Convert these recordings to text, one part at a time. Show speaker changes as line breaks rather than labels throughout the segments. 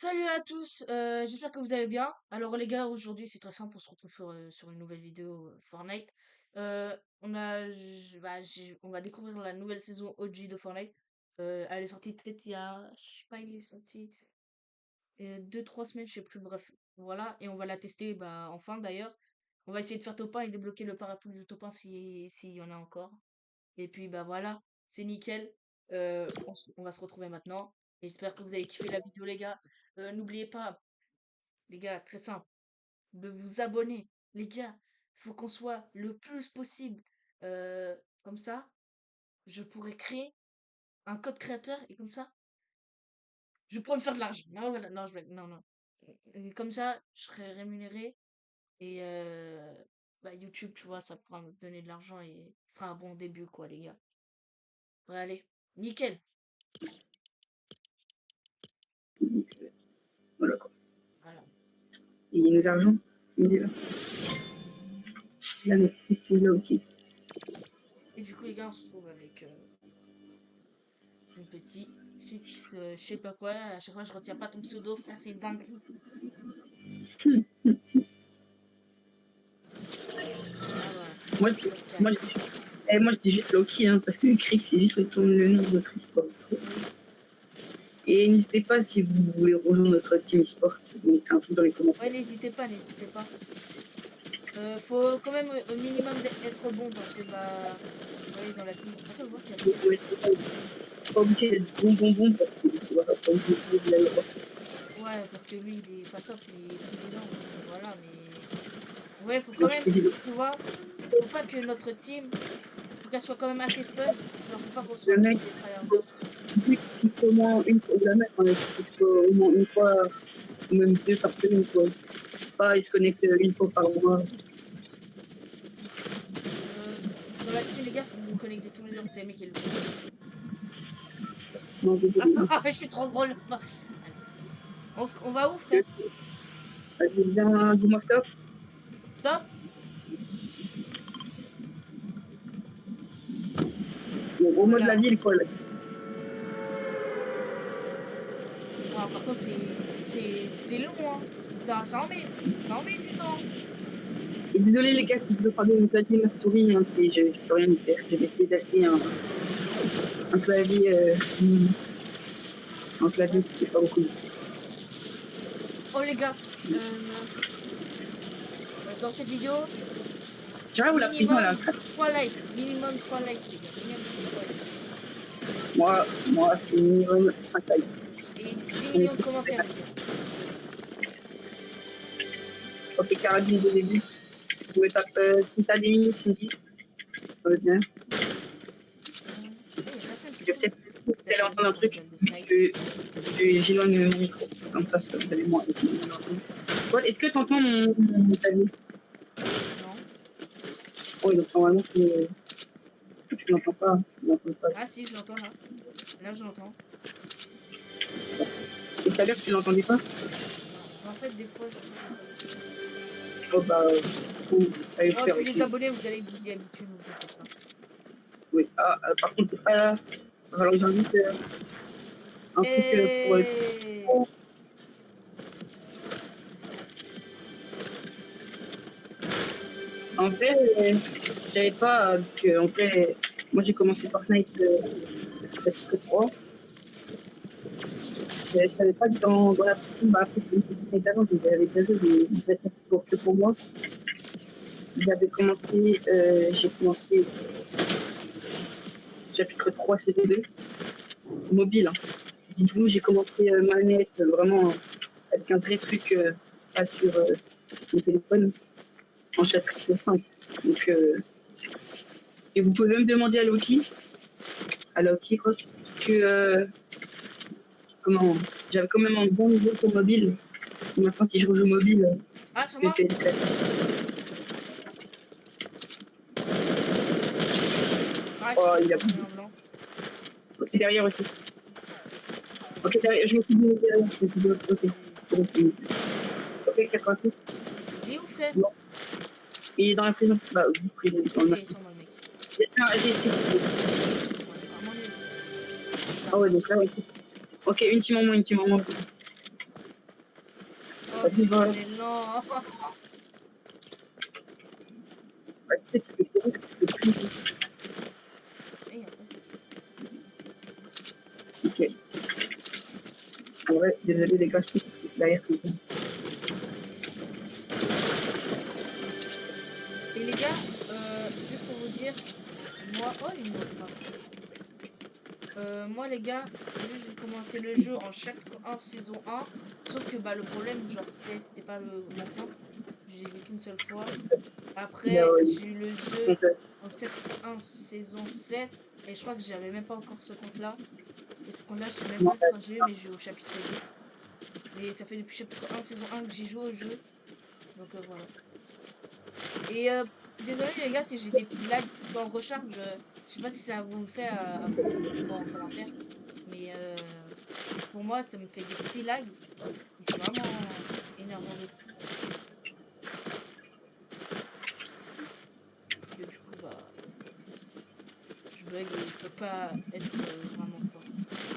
Salut à tous, j'espère que vous allez bien. Alors les gars, aujourd'hui c'est très simple, on se retrouve sur une nouvelle vidéo Fortnite. On va découvrir la nouvelle saison OG de Fortnite. Elle est sortie peut-être il y a, je sais pas, il est sorti 2, 3 semaines, je sais plus, bref. Voilà, et on va la tester enfin d'ailleurs. On va essayer de faire top 1 et débloquer le parapluie du top 1 s'il y en a encore. Et puis bah voilà, c'est nickel. On va se retrouver maintenant. J'espère que vous avez kiffé la vidéo les gars. N'oubliez pas, les gars, très simple, de vous abonner. Les gars, faut qu'on soit le plus possible. Comme ça, je pourrais créer un code créateur et comme ça, je pourrais me faire de l'argent. Non, voilà, non, non, non. Et comme ça, je serais rémunéré et YouTube, tu vois, ça pourra me donner de l'argent et ce sera un bon début, quoi, les gars. Ouais, allez, nickel.
Voilà quoi.
Voilà.
Il y a nos argent. Il est là. Là, notre petit là, ok.
Et du coup, les gars, on se retrouve avec une petite fixe, je sais pas quoi. À chaque fois, je retiens pas ton pseudo, frère, c'est une dinguerie. Ah voilà,
Moi,
c'est notre
moi,
Caris.
moi, je dis juste Loki, hein, parce que Crick, c'est juste le nom de notre e-sport.
Oui.
Et n'hésitez pas si vous voulez rejoindre notre team e-sport, vous mettez un truc dans les
Ouais,
commentaires.
n'hésitez pas, n'hésitez pas. Faut quand même au minimum être bon parce que ouais, dans la team. Attends, voir s'il y a
Vous
quelqu'un.
pouvez pas obligé d'être bon, parce que tu vas pas obligé de l'aller.
Ouais, parce que lui, il est pas top, il est président, donc voilà, mais ouais, faut quand
Donc, je
même,
te dis,
tu vois, faut pas que notre team, faut qu'elle soit quand même assez fun. Genre, faut pas qu'on soit
le mec,
trop des tryharders.
il faut au moins une fois de la mettre, hein, parce qu'au moins une fois, ou même deux par semaine, quoi. Pas, il se connecte une fois par mois.
Euh, Dans la team, les gars, faut que vous vous connectez tous les jours. C'est les mecs qui le font.
Non,
Ah,
désolé.
je suis trop drôle. Allez. On va où, frère?
Vas-y, viens, dis-moi stop.
Stop?
Bon, au mode de la
Voilà.
ville, quoi. Là.
Ah, par contre, c'est long, hein. Ça en met du temps.
Et désolé les gars, si je veux parler de clavier ma souris, hein, je peux rien y faire. J'ai essayé d'acheter un clavier, un clavier qui fait pas beaucoup.
Oh, les gars. Dans cette vidéo,
J'arrive où la prison elle est
minimum
incroyable.
3 likes. Minimum 3 likes, les gars. Minimum 3 likes.
Moi c'est minimum 5 tailles.
Et 10
On est
millions de commentaires, les gars.
ok, carabine au début. Vous pouvez taper si t'as des minutes, tu me dis. Ça va bien.
Il y a personne, c'est
Je vais
cool.
peut-être
Là,
aller
tu vas
entendre
jouer
un
pour une
truc,
gun de
mais
snipe.
j'éloigne mon micro. Comme ça vous allez moins. Paul, est-ce que tu entends mon clavier?
Non.
Oui, donc normalement tu l'entends pas. Tu l'entends pas.
Ah, si, je l'entends là. Là, je l'entends.
Et tout à l'heure tu l'entendais pas?
En fait, des fois, j'entends pas.
Oh bah, faut aller le
Oh,
faire
puis les
aussi.
abonnés, vous allez vous y habituer, ne vous inquiétez pas.
Oui. Ah, par contre, c'est pas là. Alors, j'invite un truc pour.
Et
En vrai, je savais pas que, en vrai, moi j'ai commencé Fortnite chapitre 3. Je savais pas que dans la partie, bah, après, c'est une petite Fortnite avant, j'avais déjà vu des chapitres que pour moi. J'ai commencé chapitre 3 saison 2, mobile. Hein. Dites-vous, j'ai commencé manette, vraiment avec un vrai truc pas sur mon téléphone. En chapitre 5. Donc, et vous pouvez même demander à Loki quoi, que comment, j'avais quand même un bon niveau sur mobile. Et maintenant, si je rejoue mobile,
ah, sur
je
moi?
fais le test.
Crac.
Oh, il a
J'ai un blanc.
ok, derrière aussi. Ok, derrière, je me suis dit derrière, je me suis dit l'autre côté.
Et-
C'est bon, c'est bon. Ok, 86.
Il est où, frère?
Non. Il est dans la prison. Bah, oui, prison, dans
Ok,
le
ils
matin.
sont dans le mec.
J'ai essayé.
On est vraiment nuls. Je suis
Ah
un
ouais,
bot.
donc là, ouais. Ok, une team en moins, une team en moins.
Oh,
Vas-y,
c'est
va.
trop lent.
Ouais, tu sais, tu peux courir, tu peux plus.
Eh, y a pas de-
Ok. En vrai, désolé les gars, je trouve que derrière tout ça.
Et les gars, juste pour vous dire, moi, oh, une autre map. Moi, les gars, vu que j'ai commencé le jeu en saison 1, sauf que bah, le problème, genre, c'était pas mon compte. J'ai joué qu'une seule fois.
Il y a
Après, j'ai eu le jeu
donc,
en chapitre 1, saison 7. Et je crois que j'avais même pas encore ce compte-là. Et ce compte-là, je sais même
non,
pas quand j'ai eu, mais j'ai eu au chapitre 2. Mais ça fait depuis chapitre 1, saison 1 que j'y joue au jeu. Donc voilà. Et désolé les gars si j'ai des petits lags, parce qu'en recharge, je sais pas si ça vous le fait à vous, dites-moi en commentaire. Mais pour moi, ça me fait des petits lags. Et c'est vraiment énervant de fou. Parce que du coup, bah, je bug et je peux pas être vraiment fort.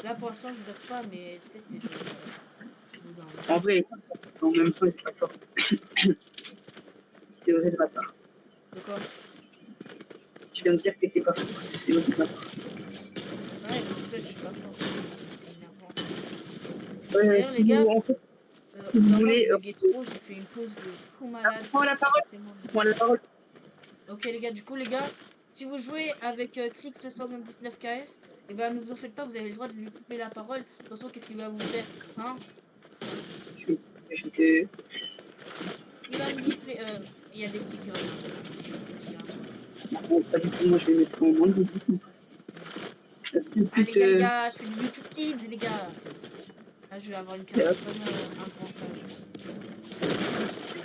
Là, pour l'instant, je bug pas, mais tu sais, c'est genre, au bout d'un moment.
en vrai, en même temps, c'est pas fort. C'est osé de ma part.
De quoi?
Je viens de dire que t'étais pas fort. C'est osé de ma part.
Ouais, mais en fait, je suis pas fort. C'est énervant.
Ouais,
D'ailleurs, les
si
gars,
vous, en fait, si vous
vraiment, je
voulez,
buguais trop. J'ai fait une pause de fou malade
prends
parce
la
que c'était
parole.
tellement
Prends la parole.
Ok les gars, du coup les gars, si vous jouez avec Krix 199 KS, et ben ne vous en faites pas, vous avez le droit de lui couper la parole. Attention, qu'est-ce qu'il va vous faire? Hein?
Je vais, je vais
Il va me gifler. Il y a des petits qui regardent. Des petits qui regardent.
bon, pas du tout, moi je vais mettre en moins de 10.
Ah
Plus
les
de.
gars, je fais du YouTube Kids les gars. Là je vais avoir une carrière
Je
comme un grand sage.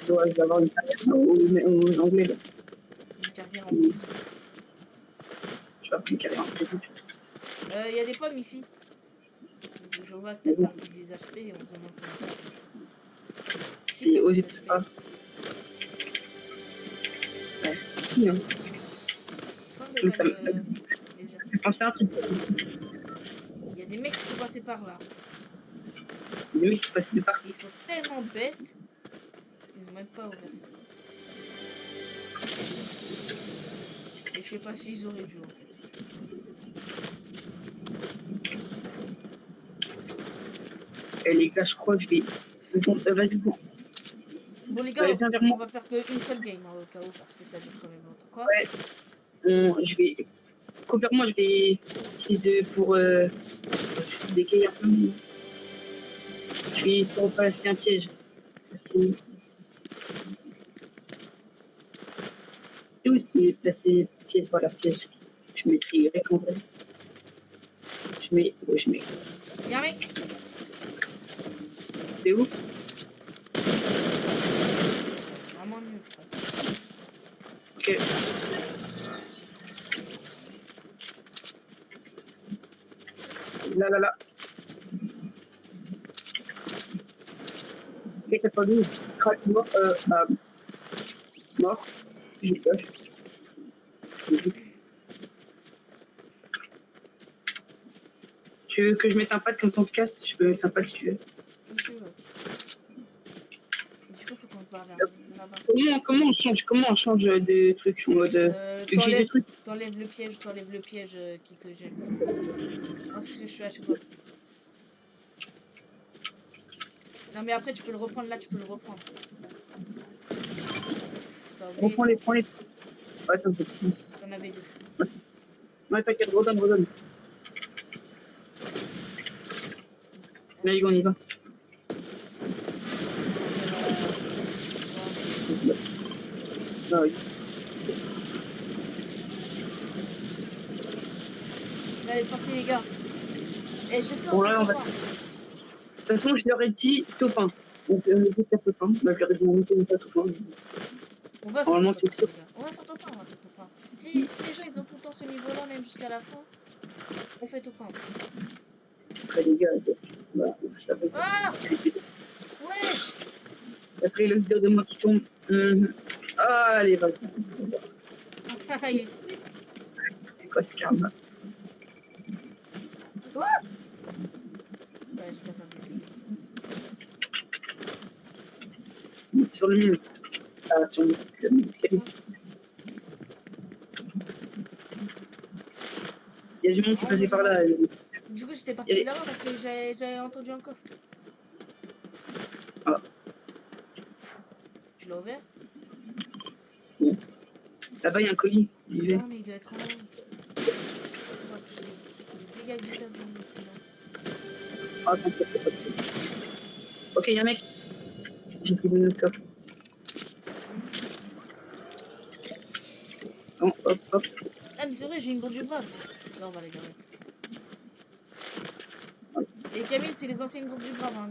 dois avoir une carrière en anglais. Là.
Une carrière en prison.
Je vais avoir une carrière en anglais.
Il y a des pommes ici. Je vois que t'as
Mais bon,
perdu des aspects et on se demande comment t'as fait. Qui
c'est
perd
osé
des
de
aspects?
pas. Ouais. Si, hein.
Quand
Donc,
déjà
ça
le. Déjà.
me fait penser à un truc.
Il y a des mecs qui sont passés par là.
Les mecs, c'est passé de partout.
Et ils sont tellement bêtes. Ils ont même pas ouvert cette porte. Et je sais pas s'ils auraient dû en fait.
Et les gars, je crois que je vais. Bon, vas-y, bon.
Bon les gars,
Viens vers
on
moi.
va faire qu'une seule game hein, au cas où parce que ça dure quand même longtemps. Quoi?
Ouais, je vais. Coopère-moi, je vais essayer de. Pour. Je vais décaler un peu. Je vais pour passer un piège. Passer. Et aussi placer piège, voilà, piège. Je mettrai récompense. Je mets. Ouais, je mets.
Y'a un mec!
C'est où?
Vraiment nul frère.
Ok. Là, là, là. Ok, t'as pas vu? Crac, mort. Bah, mort. J'ai peur. Tu veux que je mette un pad comme ton casse? Je peux mettre un pad si tu veux.
Comme tu veux. Et du coup, faut qu'on va vers là-bas.
Comment on change de trucs en mode. Vu que j'ai des
T'enlèves,
trucs.
t'enlèves le piège qui te gêne. Moi, c'est ce que je fais à chaque fois. Non, mais après, tu peux le reprendre là, tu peux le reprendre. T'as oublié,
Reprends-les,
toi.
prends-les. Ouais, t'inquiète.
T'en avais deux.
Ouais, t'inquiète, redonne, redonne. Mais on y va.
On verra ce soir.
Ah oui.
Allez, c'est parti, les gars. Et j'ai plus
Bon,
encore
là, on va.
top 1.
De toute façon, je leur ai dit top 1. Donc, on est dit top 1. Bah, je leur ai dit, on est pas top 1.
On va faire
Normalement,
top
c'est
1,
sûr.
les gars. On va faire top 1, on va faire top 1. Si les gens, ils ont tout le temps ce niveau-là, même jusqu'à la fin, on fait top 1.
Après, les gars, bah, ça va.
Ah! Wesh!
Après, le dire de moi qui tombe. Ah, allez, vas-y.
Il est tombé.
C'est quoi ce karma?
Quoi? Ouais, j'ai pas perdu.
sur le mur. Ah, sur l'escalier. Il y a du monde qui passait par là.
Du coup, j'étais parti là-bas parce que j'avais entendu un coffre.
Ah.
Je l'ai ouvert.
Là-bas, il y a un colis.
Non, mais il doit être en haut. Oh, tu sais. Dégage du table.
Ah, t'inquiète, c'est pas de soucis. Ok, il y a un mec. J'ai pris une autre coffre. Bon, hop, hop.
Ah, mais c'est vrai, j'ai une gourde du brave. Non, on va les garder. Et Camille, c'est les anciennes gourdes du brave. Hein,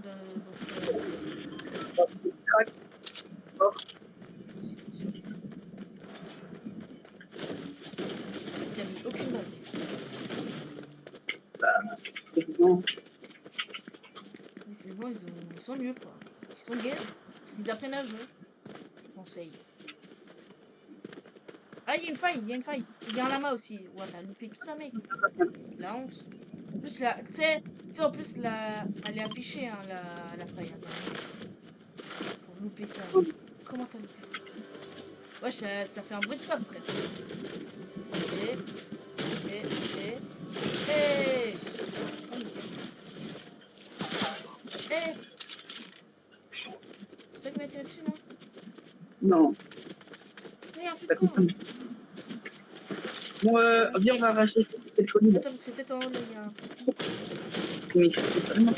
Crac. Hop.
Camille, aucune balle.
Bah, c'est bon.
Mais c'est bon, ils sont nuls, quoi. Ils sont gays. Ils apprennent à jouer. Conseil. Ah, il y a une faille, il y a une faille. Il y a un lama aussi. Ouais, t'as loupé tout ça, mec. La honte. En plus, tu sais, en plus, elle est affichée, hein, la faille. Pour louper ça. Comment t'as loupé ça? Ouais, ça fait un bruit de coffre, frère. Hey! Hey! C'est toi qui m'as tiré dessus, non?
Non,
Mais un peu de
pas
quoi?
comme ça. Bon, viens, on va arracher ce téléphone.
Attends, parce que peut-être en haut, là, il y a un...
Mais tu fais vraiment.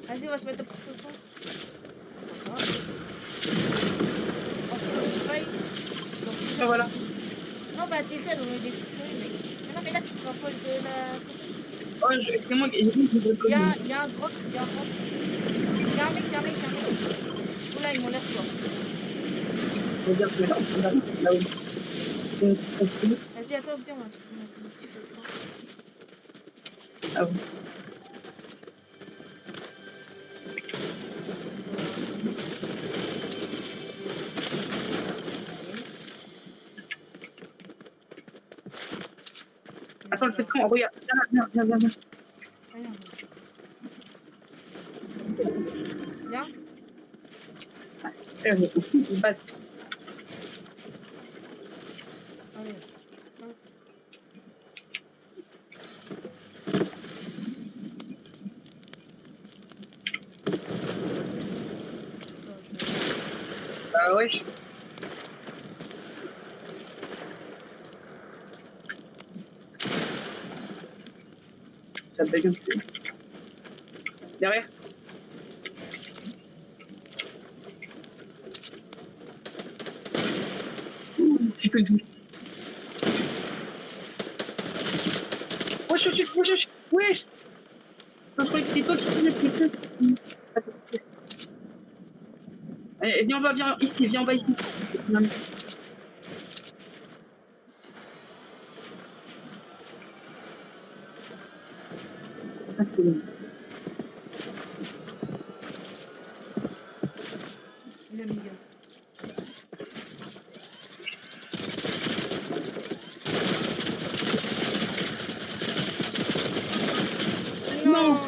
Vas-y, on va se mettre un petit peu de temps.
Ah, voilà.
Non, bah, t'es fait, on met des feux, mec. Mais non, mais là, tu te rapproches de la...
Oh, excuse-moi, j'ai dit que je
Il y a un drop, il y a un drop. Il y a un mec. Oh là, ils m'ont l'air fort.
Regarde, là où.
Vas-y, attends, viens, on va se mettre un petit peu de temps.
Ah oui. Attends, le feu de camp, regarde. Viens.
Viens.
J'ai compris, je passe.
Allez.
Ah ouais. Ça bug un peu. Derrière. Tu peux le tout. Wesh. Wesh. Je croyais que c'était toi qui faisais le feu. Viens en bas, ici. Ah, c'est bon.
L'amiga.
Non.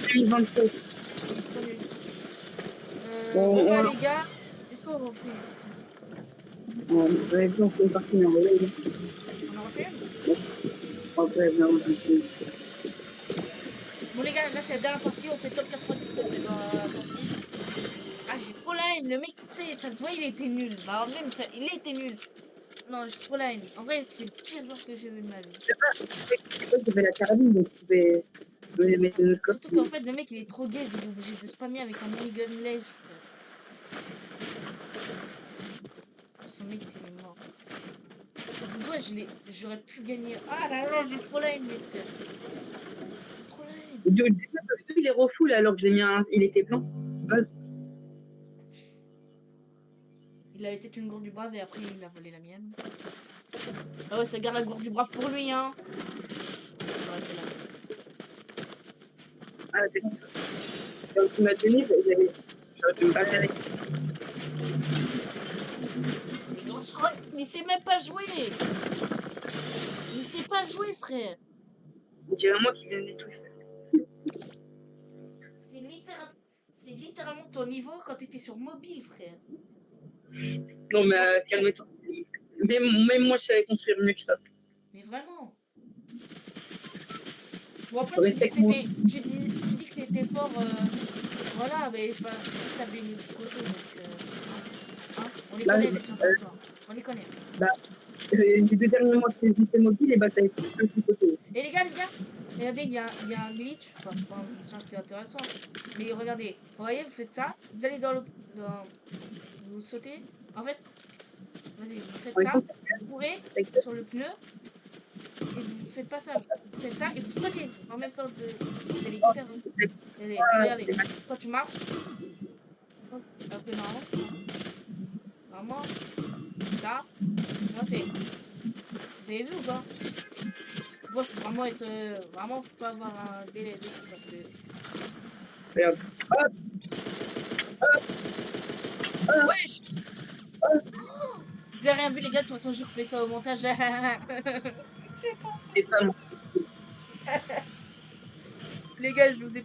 J'ai mis 27.
Bon, bah, les gars, est-ce qu'on refait une partie?
Ouais, on fait une partie, mais en vrai,
On en refait une?
après, viens, on fait une.
Bon, les gars, là, c'est la dernière partie. On fait top 90 pour partie. Ah, j'ai trop la haine. Le mec, tu sais, ça se voit, il était nul. Bah, même, il était nul. Non, j'ai trop la haine. En vrai, c'est le pire joueur que j'ai vu de ma vie.
J'avais la carabine, donc je pouvais mettre une autre
Surtout qu'en fait, le mec, il est trop gaze. Il est obligé de spammer avec un minigun lèche, frère. Son mec, il est mort. Zizoué, j'aurais pu gagner. Ah là là, j'ai trop la haine, les frères. Trop la haine.
Il est refoule alors que j'ai mis un. Il était blanc. Buzz.
Il a été une gourde du brave et après il a volé la mienne. Ah ouais, ça garde la gourde du brave pour lui, hein. J'aurais fait la mienne.
Ah, c'est bon ça. Donc, tu m'as donné, j'aurais pu me battre avec.
Mais il sait même pas jouer. Il sait pas jouer, frère.
On dirait moi qui viens de détruire.
C'est littéralement littéralement ton niveau quand t'étais sur mobile, frère.
Non, mais
Genre, pire.
calme-toi. Même moi, je savais construire mieux que ça.
Mais vraiment. Bon, après,
Respecte-moi.
tu dis que t'étais fort, voilà, mais c'est parce que t'avais une photo, donc, hein, on les
Là,
connaît, les gens comme toi. On les connaît.
bah, les 2 derniers mois que j'étais mobile, et bah, t'avais fait un petit côté.
Et les gars, regardez, il y a un glitch. Enfin, c'est pas un glitch, hein, c'est intéressant. Mais regardez, vous voyez, vous faites ça, vous allez dans, vous sautez. En fait, vas-y, vous faites
On est
ça,
tous
vous courez
avec
sur le pneu, et vous faites pas ça. Vous faites ça, et vous sautez en même temps. Vous allez hyper vite. Regardez, regardez, quand tu marches, hop, alors que normalement, c'est ça. Normalement, ça, moi, c'est. Vous avez vu ou pas? Moi, faut vraiment être. Vraiment, faut pas avoir un délai de fou parce que.
Regarde. Hop,
Wesh! Vous avez rien vu, les gars, de toute façon, je ferai ça au montage.
c'est pas bon.
Les gars, je vous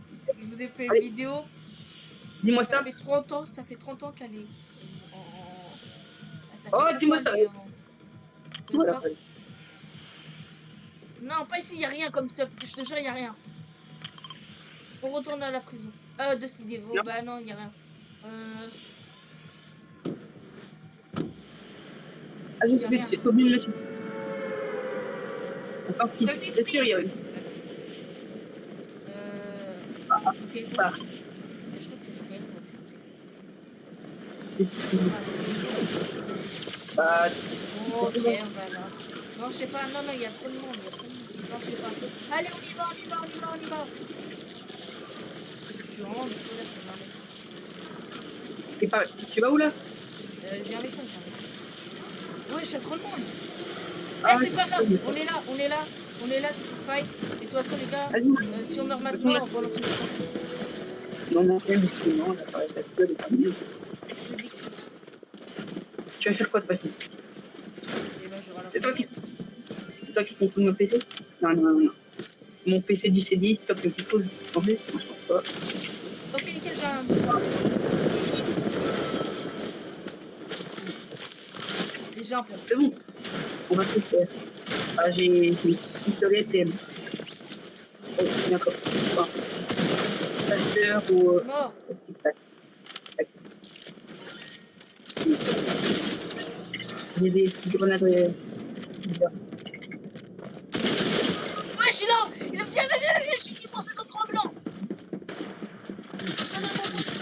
ai fait une
Allez,
vidéo.
dis-moi stop.
Ça fait 30 ans qu'elle est ça fait
Oh,
30 ans
dis-moi ça.
qu'elle est en.
Voilà.
Stop. Non, pas ici, y a rien comme stuff. Je te jure, y a rien. On retourne à la prison. De cette idée. Oh,
Non.
bah non, y a rien. Euh,
Ah,
y
juste
a
des
rien.
petites communes, monsieur. Enfin, si,
Saint
c'est sûr, il y a une.
Théo.
Bah,
Je crois que c'est le Théo. Ouais, c'est le Théo.
bah,
Ok, on va là. Non, je sais pas. Non, non, il y a trop de monde. Il y a trop de monde. Non, je sais pas. Allez, on y va, on y va, on y va, on y va. Je suis vraiment désolée, c'est marrant.
c'est pas. Tu vas où là?
J'ai un méthode, j'ai un méthode. Ouais, je suis trop de monde.
Ah,
Eh, c'est pas grave.
vas-y,
On est là, on est là. On est là, c'est pour fight. Et de toute façon, les gars,
vas-y.
si on meurt
De toute façon,
maintenant,
là,
on balance le temps.
non, non, c'est non, on a parlé de la gueule, et pas mieux.
Je te dis que si.
Tu vas faire quoi de toute façon?
Et ben, je relance
C'est
le
toi
game.
qui contrôle mon PC? Non, non, non, non. Mon PC du CDI, c'est toi qui me contrôle. En fait, moi, je pense pas.
Ok, nickel, j'ai un pistolet. Et j'ai un pont.
C'est bon, on va tout faire. Ah, j'ai une pistolette et. Oh, d'accord. Enfin, tasseur ou.
Mort.
Tic-tac. Tac. J'ai des petites grenades. Bizarres.
Ouais, je suis là. Il a dit, je suis qui pour 53 blanc.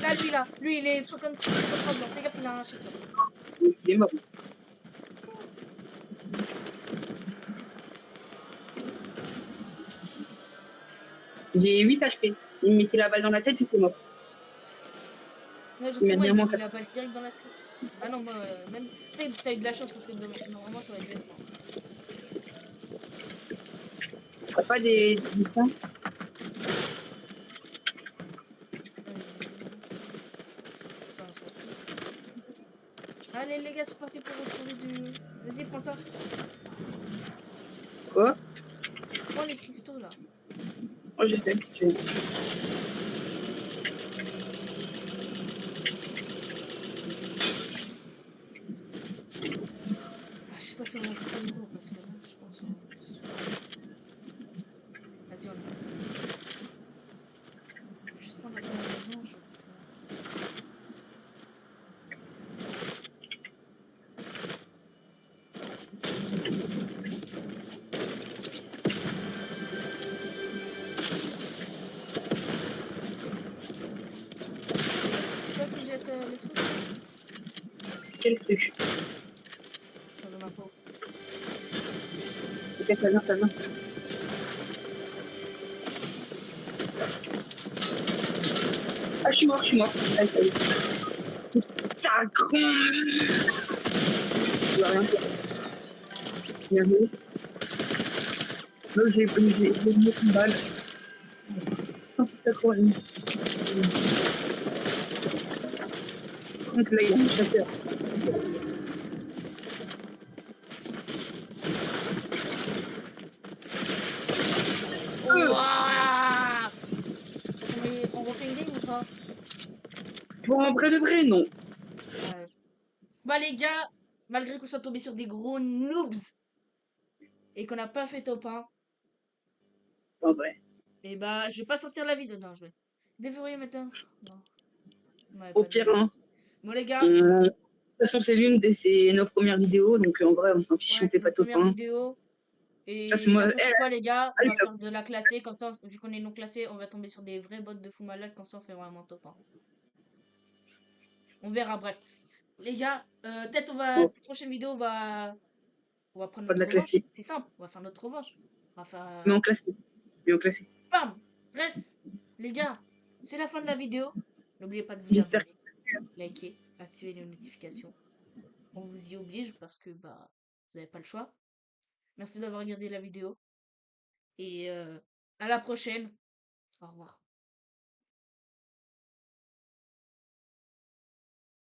Là, lui, là. Lui, il est 53 blanc. Fais gaffe, il a un chez soi.
Il est mort. J'ai 8 HP. Il me mettait la balle dans la tête, j'étais mort.
Ouais, je
Il
sais,
m'a
moi,
mis
il
à
m'a
moins
mis
4.
la balle direct dans la tête. Ah non, moi, même. T'as eu de la chance parce que normalement, t'aurais dû être mort.
T'as pas des points?
Ça, on s'en fout. Allez, les gars, c'est parti pour retrouver du. Vas-y, prends pas.
Quoi?
Prends les cristaux là.
Oh, je sais.
Ah, je sais pas si on va faire de nouveau parce que là, je pense qu'on. Vas-y, on le fait. Juste prendre la combinaison, je vois ça. C'est toi qui jette les trucs?
Quel truc?
Ça de ma peau.
Ok, ça vient, ça vient. Ah, je suis mort, je suis mort. Allez, salut. Ta grande. Je dois rien faire. Bien joué. Là, j'ai mis une balle. Oh, c'est trop rien. Donc là, il y a un chasseur.
Ouah! On refait une game ou pas?
Bon, après de vrai, non.
Ouais. Bah les gars, malgré qu'on soit tombé sur des gros noobs et qu'on n'a pas fait top 1,
Pas vrai.
et bah je vais pas sortir la vidéo. Non, je vais déverrouiller maintenant. Non, on m'avait
Au
pas
pire,
dit.
hein,
Bon les gars,
de toute façon, c'est l'une de nos premières vidéos, donc en vrai, on s'en fiche,
ouais,
on fait
c'est
pas
notre
top
première
1.
vidéo.
Ça, c'est
Et
moi.
la
Elle,
prochaine fois, les gars, on
allez,
va
top.
faire de la classée. Comme ça, vu qu'on est non classé, on va tomber sur des vrais bots de fou malade. Comme ça, on fait vraiment top 1. On verra, bref. Les gars, peut-être
Bon,
prochaine vidéo, on va prendre
pas de
notre
la
revanche.
classique.
C'est simple, on va faire notre revanche. On va
Mais
faire.
en classique. Mais en classique.
Bam! Bref, les gars, c'est la fin de la vidéo. N'oubliez pas de vous
J'espère.
abonner, liker, activer les notifications. On vous y oblige parce que bah vous n'avez pas le choix. Merci d'avoir regardé la vidéo et à la prochaine. Au revoir.